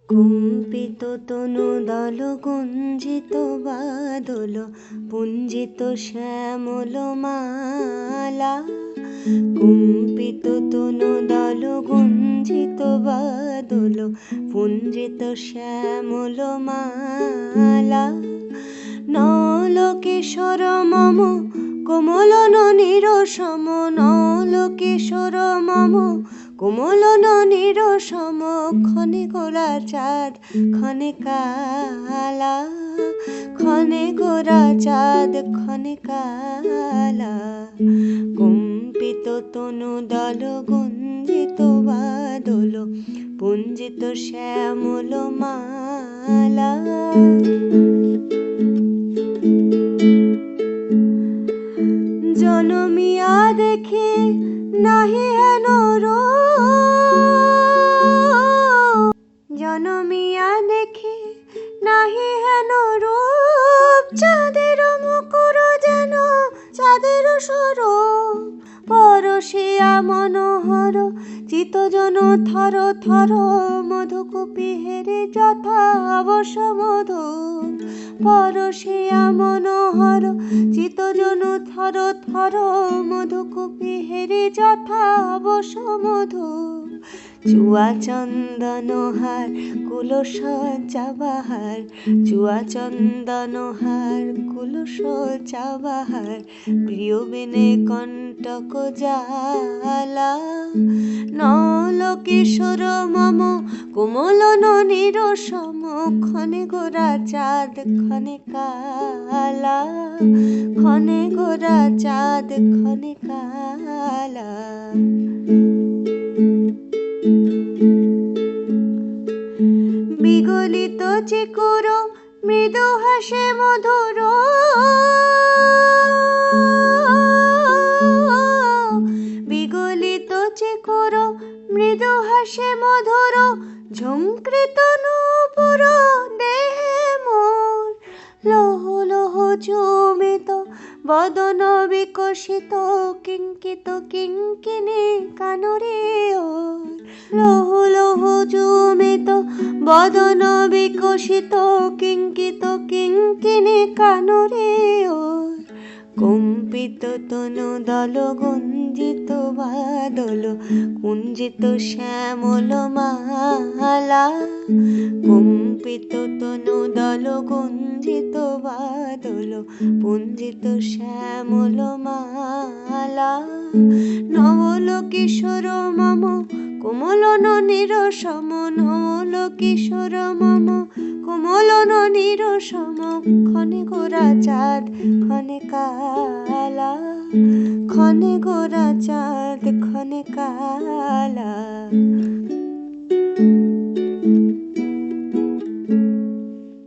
কম্পিত তনু দল গুঞ্জিত বাদল পুঞ্জিত শ্যামল মালা। কম্পিত তনু দল গুঞ্জিত বাদল পুঞ্জিত শ্যামল মালা। নলকিশোর মম কোমল ননীর সম, নলকিশোর মম কোমল ননীর সম। ক্ষণে গোরা চাঁদ ক্ষণে কালা, ক্ষণে গোরা চাঁদ ক্ষণে কালা। কম্পিত তনু দল গুঞ্জিত বাদল পুঞ্জিত শ্যামল মালা। জনমিয়া দেখে নাহি হেন রূপ, জনমিয়া দেখে নাহি হেন রূপ। চাঁদের মুকুর যেন চাঁদের স্বরূপ, পরশিয়া মনোহর চিতজন থর থর। মধুকূপী হেরে যথা অবশ্য মধু, পরশিয়া মনোহর চিতজন থর থর। মধুকূপী হেরে যথা অবশ্য মধু। চুয়া চন্দন হার কুলসজ্জা বাহার, চুয়া চন্দন হার কুলসজ্জা বাহার। প্রিয় বিনে কণ্টক জ্বালা। নলকিশোর মম কোমল ননীর সম, ক্ষণে গোরা চাঁদ ক্ষণে কালা, ক্ষণে গোরা চাঁদ ক্ষণে কালা। বিগলিত চিকুর মৃদু হাসে মধুর, বিগলিত চিকুর মৃদু হাসে মধুর। ঝংকৃত নূপুর দেহে মোর, লৌহ লৌহ চুমিত বদন বিকশিত। কিঙ্কিত কিঙ্কিণী কানরে ওর, লৌহ লৌহ চুমিত বদন বিকশিত। কিঙ্কিত কিঙ্কিণী কানরে ওর। কম্পিত তনু দল গুঞ্জিত বাদল কুঞ্জিত শ্যামল মালা। কম্পিত তনু দল গুঞ্জিত বাদল পুঞ্জিত শ্যামল মালা। নবলকিশোর মম কোমল ননীর সম, নবলকিশোর মম কোমল ননীর সম। ক্ষণে গোরা চাঁদ ক্ষণে কালা, ক্ষণে গোরা চাঁদ ক্ষণে কালা।